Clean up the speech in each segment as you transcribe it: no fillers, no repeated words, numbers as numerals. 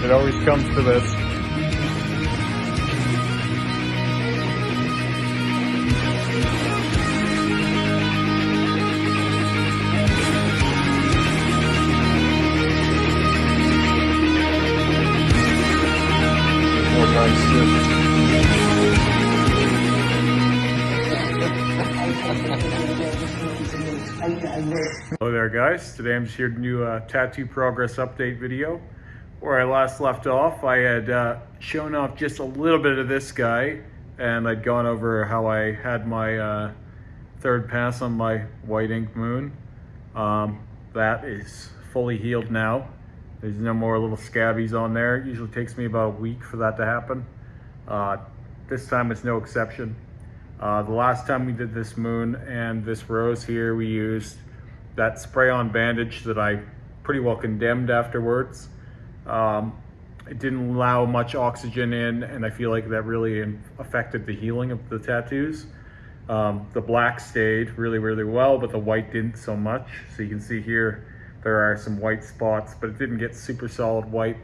It always comes to this. More nice shit. Hello there guys, today I'm just here to do a tattoo progress update video. Where I last left off, I had shown off just a little bit of this guy, and I'd gone over how I had my third pass on my white ink moon. That is fully healed now. There's no more little scabbies on there. It usually takes me about a week for that to happen. This time it's no exception. The last time we did this moon and this rose here, we used that spray-on bandage that I pretty well condemned afterwards. It didn't allow much oxygen in, and I feel like that really affected the healing of the tattoos. The black stayed really, really well, but the white didn't so much. So you can see here, there are some white spots, but it didn't get super solid white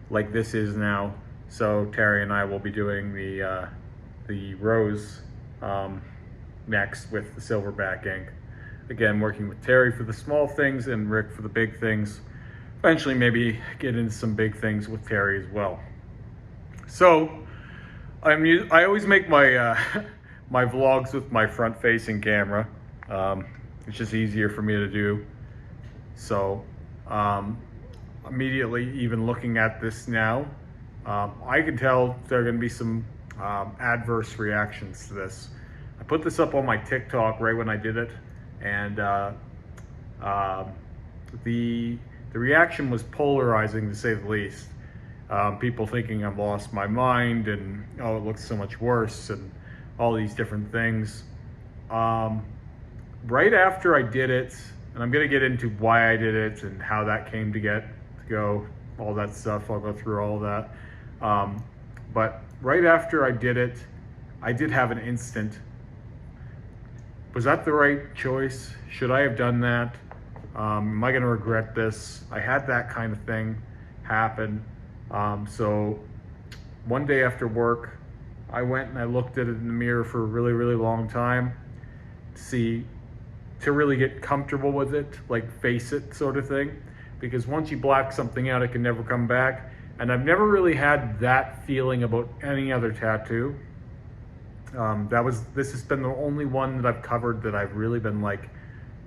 like this is now. So Terry and I will be doing the rose next with the silverback ink. Again, working with Terry for the small things and Rick for the big things. Eventually maybe get into some big things with Terry as well. So I always make my my vlogs with my front facing camera. It's just easier for me to do. So immediately, even looking at this now, I can tell there are going to be some adverse reactions to this. I put this up on my TikTok right when I did it, and the reaction was polarizing, to say the least. People thinking I've lost my mind and, oh, it looks so much worse, and all these different things. Right after I did it, and I'm gonna get into why I did it and how that came to go, all that stuff, I'll go through all of that. But right after I did it, I did have an instant, was that the right choice? Should I have done that? Am I gonna regret this? I had that kind of thing happen. So one day after work, I went and I looked at it in the mirror for a really, really long time to really get comfortable with it, like face it sort of thing. Because once you black something out, it can never come back. And I've never really had that feeling about any other tattoo. This has been the only one that I've covered that I've really been like,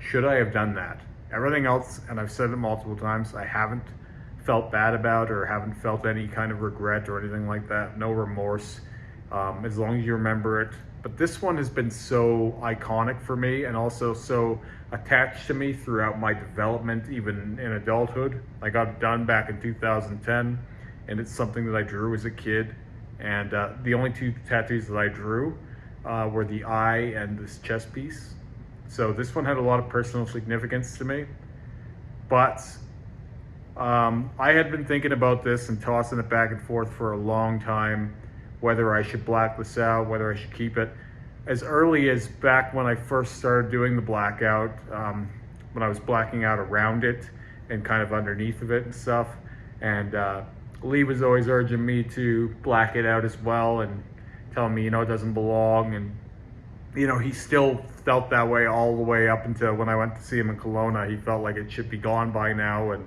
should I have done that? Everything else, and I've said it multiple times, I haven't felt bad about or haven't felt any kind of regret or anything like that. No remorse, as long as you remember it. But this one has been so iconic for me and also so attached to me throughout my development, even in adulthood. I got it done back in 2010, and it's something that I drew as a kid. And the only two tattoos that I drew were the eye and this chest piece. So this one had a lot of personal significance to me. But I had been thinking about this and tossing it back and forth for a long time, whether I should black this out, whether I should keep it. As early as back when I first started doing the blackout, when I was blacking out around it and kind of underneath of it and stuff. And Lee was always urging me to black it out as well and telling me, it doesn't belong. And, he still felt that way all the way up until when I went to see him in Kelowna. He felt like it should be gone by now, and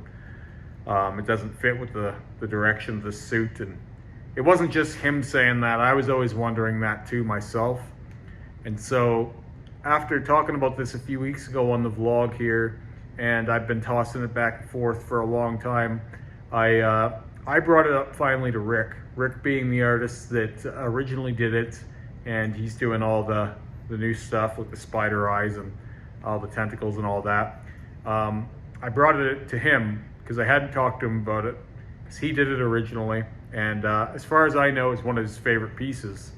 it doesn't fit with the direction of the suit. And it wasn't just him saying that. I was always wondering that too myself. And so after talking about this a few weeks ago on the vlog here, and I've been tossing it back and forth for a long time, I brought it up finally to Rick. Rick being the artist that originally did it, and he's doing all the new stuff with the spider eyes and all the tentacles and all that. I brought it to him because I hadn't talked to him about it, because he did it originally. And as far as I know, it's one of his favorite pieces,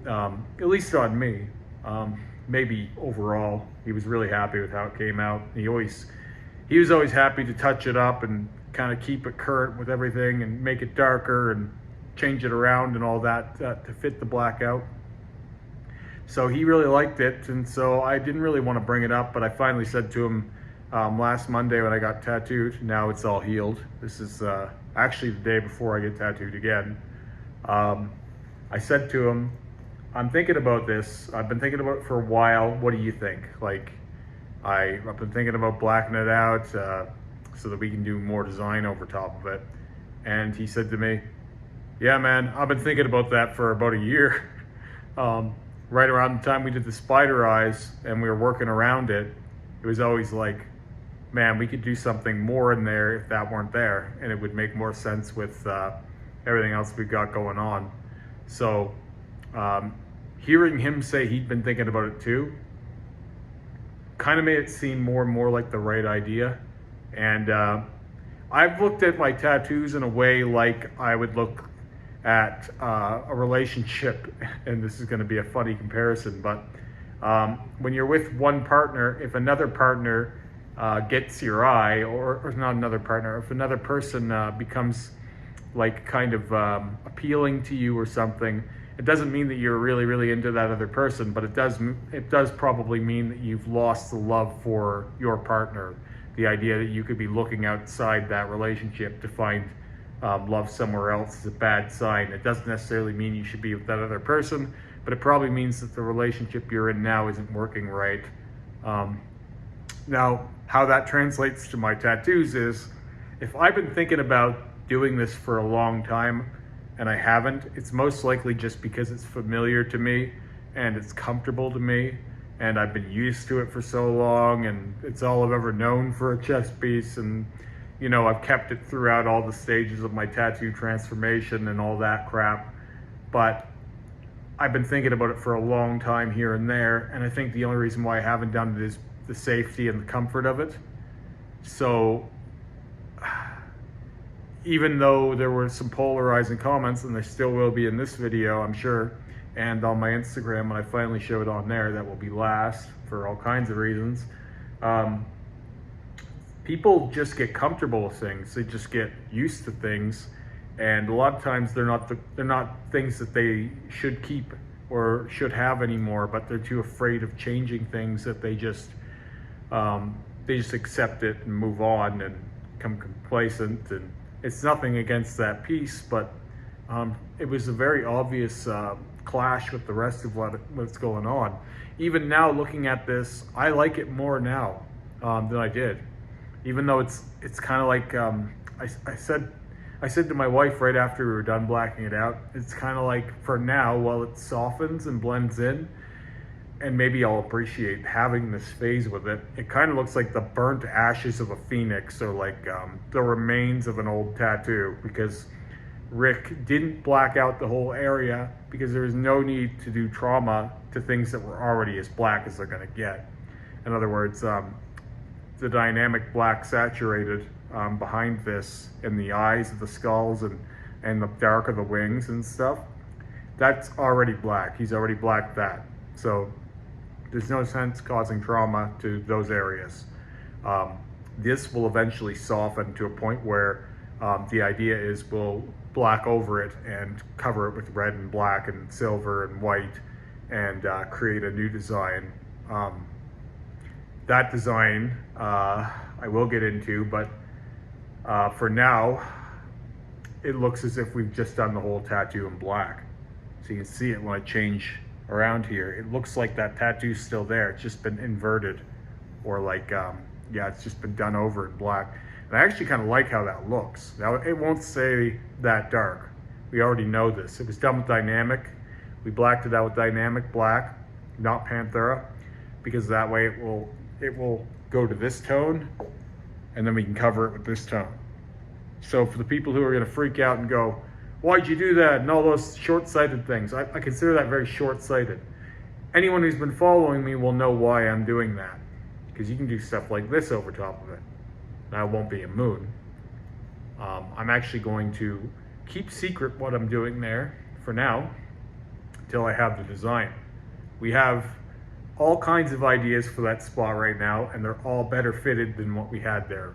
at least on me. Maybe overall, he was really happy with how it came out. He was always happy to touch it up and kind of keep it current with everything and make it darker and change it around and all that to fit the blackout. So he really liked it, and so I didn't really want to bring it up, but I finally said to him last Monday when I got tattooed, now it's all healed. This is actually the day before I get tattooed again. I said to him, I'm thinking about this. I've been thinking about it for a while. What do you think? Like, I've been thinking about blacking it out so that we can do more design over top of it. And he said to me, yeah, man, I've been thinking about that for about a year. Right around the time we did the spider eyes and we were working around it, it was always like, man, we could do something more in there if that weren't there, and it would make more sense with everything else we've got going on. So hearing him say he'd been thinking about it too kind of made it seem more and more like the right idea. And I've looked at my tattoos in a way like I would look at a relationship, and this is going to be a funny comparison, but when you're with one partner, if another partner gets your eye, or not another partner, if another person becomes like kind of appealing to you or something, it doesn't mean that you're really, really into that other person, but it does probably mean that you've lost the love for your partner. The idea that you could be looking outside that relationship to find love somewhere else is a bad sign. It doesn't necessarily mean you should be with that other person, but it probably means that the relationship you're in now isn't working right. Now, how that translates to my tattoos is, if I've been thinking about doing this for a long time and I haven't, it's most likely just because it's familiar to me and it's comfortable to me and I've been used to it for so long and it's all I've ever known for a chest piece, and you know, I've kept it throughout all the stages of my tattoo transformation and all that crap. But I've been thinking about it for a long time here and there, and I think the only reason why I haven't done it is the safety and the comfort of it. So even though there were some polarizing comments, and there still will be in this video, I'm sure, and on my Instagram when I finally show it on there, that will be last for all kinds of reasons. People just get comfortable with things. They just get used to things, and a lot of times they're not things that they should keep or should have anymore, but they're too afraid of changing things that they just accept it and move on and become complacent. And it's nothing against that piece, but it was a very obvious clash with the rest of what's going on. Even now, looking at this, I like it more now than I did. Even though it's kind of like I said to my wife right after we were done blacking it out, it's kind of like, for now, while it softens and blends in, and maybe I'll appreciate having this phase with it, it kind of looks like the burnt ashes of a phoenix, or like the remains of an old tattoo, because Rick didn't black out the whole area because there was no need to do trauma to things that were already as black as they're going to get. In other words, the dynamic black saturated behind this, in the eyes of the skulls and the dark of the wings and stuff, that's already black. He's already blacked that. So there's no sense causing trauma to those areas. This will eventually soften to a point where the idea is we'll black over it and cover it with red and black and silver and white and create a new design. That design I will get into, but for now, it looks as if we've just done the whole tattoo in black. So you can see it when I change around here. It looks like that tattoo's still there. It's just been inverted, or like, yeah, it's just been done over in black. And I actually kind of like how that looks. Now, it won't stay that dark. We already know this. It was done with dynamic. We blacked it out with dynamic black, not Panthera, because that way it will go to this tone, and then we can cover it with this tone. So for the people who are going to freak out and go, why'd you do that, and all those short-sighted things, I consider that very short-sighted. Anyone who's been following me will know why I'm doing that, because you can do stuff like this over top of it. Now, it won't be a moon. I'm actually going to keep secret what I'm doing there for now until I have the design. We have all kinds of ideas for that spot right now, and they're all better fitted than what we had there.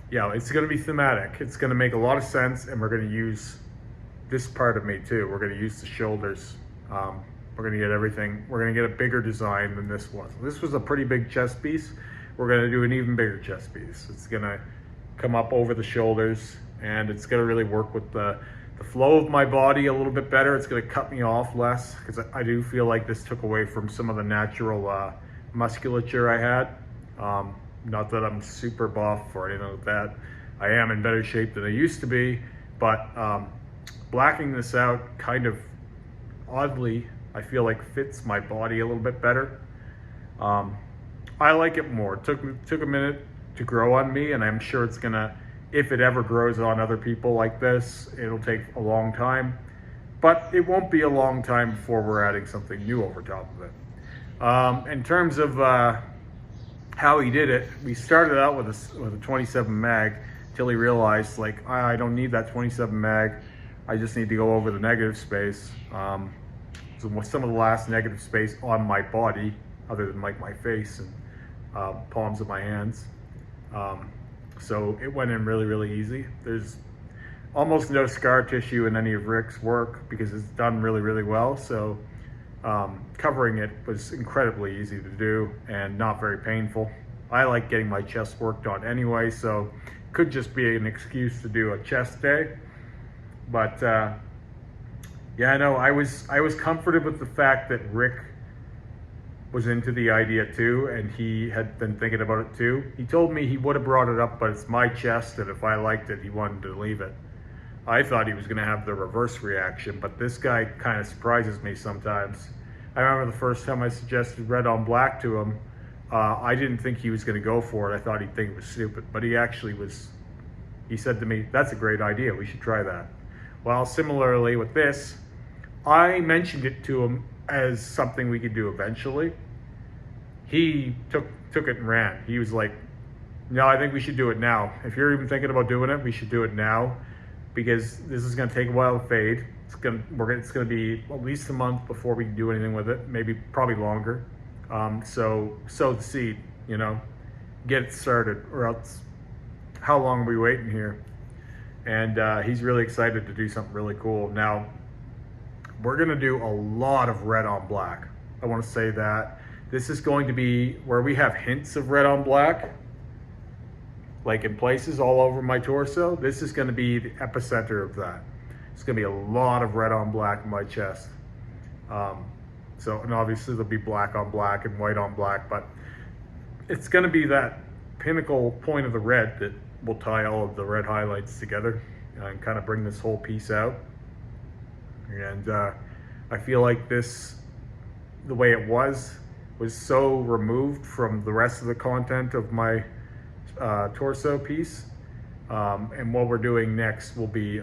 Yeah, it's going to be thematic. It's going to make a lot of sense, and we're going to use this part of me too. We're going to use the shoulders. We're going to get everything. We're going to get a bigger design than this was. This was a pretty big chest piece. We're going to do an even bigger chest piece. It's going to come up over the shoulders, and it's going to really work with the flow of my body a little bit better. It's going to cut me off less, because I do feel like this took away from some of the natural musculature I had. Not that I'm super buff or anything like that. I am in better shape than I used to be, but blacking this out kind of oddly, I feel like fits my body a little bit better. I like it more. It took a minute to grow on me, and I'm sure it's gonna, if it ever grows on other people like this, it'll take a long time, but it won't be a long time before we're adding something new over top of it. In terms of how he did it, we started out with a 27 mag till he realized, like, I don't need that 27 mag. I just need to go over the negative space. So some of the last negative space on my body, other than like my face and palms of my hands. So it went in really, really easy. There's almost no scar tissue in any of Rick's work because it's done really, really well. So covering it was incredibly easy to do and not very painful. I like getting my chest worked on anyway, so could just be an excuse to do a chest day. But yeah, I know I was comforted with the fact that Rick was into the idea too, and he had been thinking about it too. He told me he would have brought it up, but it's my chest, and if I liked it, he wanted to leave it. I thought he was going to have the reverse reaction, but this guy kind of surprises me sometimes. I remember the first time I suggested red on black to him, I didn't think he was going to go for it. I thought he'd think it was stupid, but he actually was. He said to me, "That's a great idea, we should try that." Well, similarly with this, I mentioned it to him as something we could do eventually. He took it and ran. He was like, "No, I think we should do it now. If you're even thinking about doing it, we should do it now, because this is going to take a while to fade. It's going to be at least a month before we can do anything with it. Probably longer. So sow the seed, get it started, or else how long are we waiting here?" And he's really excited to do something really cool. Now, we're going to do a lot of red on black. I want to say that this is going to be where we have hints of red on black, like in places all over my torso. This is going to be the epicenter of that. It's going to be a lot of red on black in my chest. And obviously there'll be black on black and white on black, but it's going to be that pinnacle point of the red that will tie all of the red highlights together and kind of bring this whole piece out. And I feel like this, the way it was so removed from the rest of the content of my torso piece. And what we're doing next will be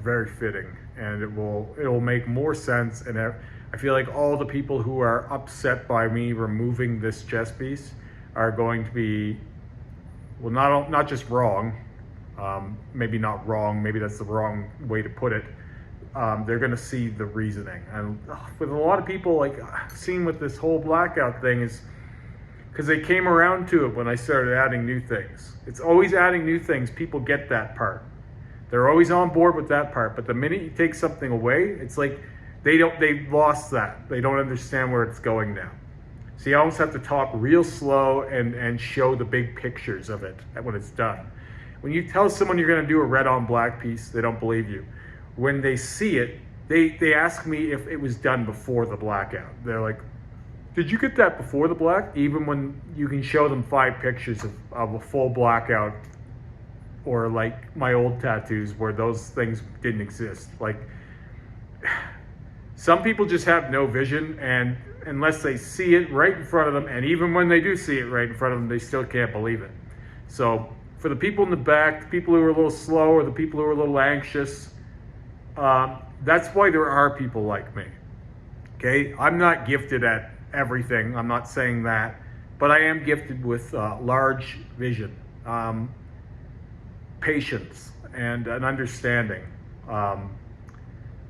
very fitting, and it will make more sense. And I feel like all the people who are upset by me removing this chest piece are going to be, well, not just wrong, maybe not wrong, maybe that's the wrong way to put it. They're going to see the reasoning. And with a lot of people, like I've seen with this whole blackout thing, is because they came around to it when I started adding new things. It's always adding new things. People get that part. They're always on board with that part. But the minute you take something away, it's like they lost that. They don't understand where it's going now. So you almost have to talk real slow and show the big pictures of it when it's done. When you tell someone you're going to do a red on black piece, they don't believe you. When they see it, they ask me if it was done before the blackout. They're like, "Did you get that before the black?" Even when you can show them 5 pictures of a full blackout, or like my old tattoos where those things didn't exist. Like, some people just have no vision, and unless they see it right in front of them, and even when they do see it right in front of them, they still can't believe it. So for the people in the back, the people who are a little slow, or the people who are a little anxious, that's why there are people like me. Okay, I'm not gifted at everything. I'm not saying that, but I am gifted with large vision, patience, and an understanding.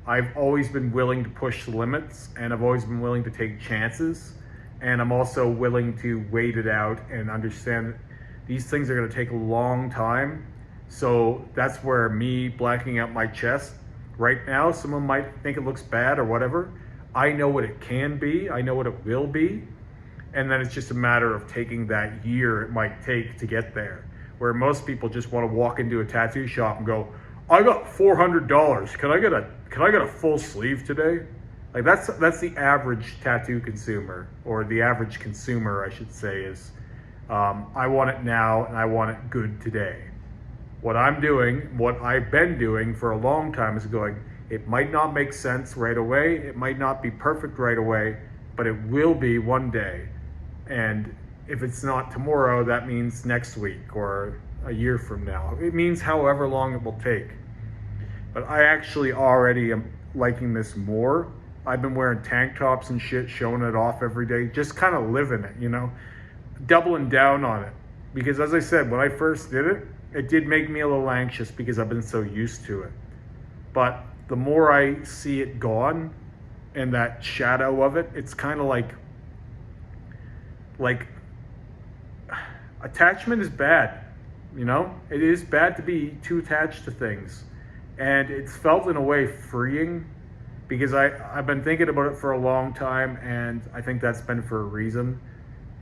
I've always been willing to push the limits, and I've always been willing to take chances, and I'm also willing to wait it out and understand that these things are going to take a long time. So that's where me blacking out my chest right now, someone might think it looks bad or whatever. I know what it can be, I know what it will be, and then it's just a matter of taking that year it might take to get there. where most people just want to walk into a tattoo shop and go, I got $400. Can I get a full sleeve today? Like that's the average tattoo consumer, or the average consumer, I should say, is I want it now and I want it good today. What I'm doing, what I've been doing for a long time, is going, it might not make sense right away, it might not be perfect right away, but it will be one day. And if it's not tomorrow, that means next week or a year from now. It means however long it will take. But I actually already am liking this more. I've been wearing tank tops and shit, showing it off every day, just kind of living it, you know, doubling down on it. Because as I said, when I first did it, it did make me a little anxious because I've been so used to it. But the more I see it gone and that shadow of it, it's kind of like attachment is bad, you know? It is bad to be too attached to things. And it's felt in a way freeing, because I've been thinking about it for a long time, and I think that's been for a reason.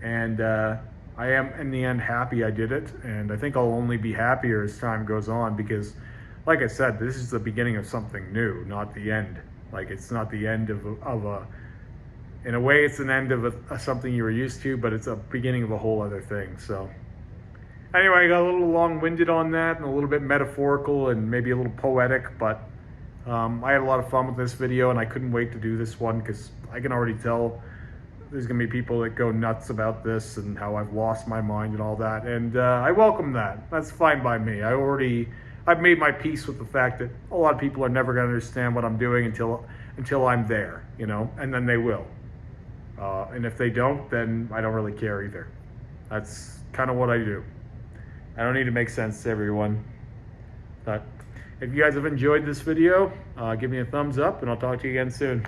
And I am, in the end, happy I did it, and I think I'll only be happier as time goes on, because, like I said, this is the beginning of something new, not the end. Like, it's not the end of a in a way, it's an end of something you were used to, but it's a beginning of a whole other thing. So anyway, I got a little long-winded on that, and a little bit metaphorical, and maybe a little poetic, but I had a lot of fun with this video, and I couldn't wait to do this one, because I can already tell there's going to be people that go nuts about this and how I've lost my mind and all that, and I welcome that. That's fine by me. I've made my peace with the fact that a lot of people are never going to understand what I'm doing until I'm there, you know, and then they will. And if they don't, then I don't really care either. That's kind of what I do. I don't need to make sense to everyone. But if you guys have enjoyed this video, give me a thumbs up, and I'll talk to you again soon.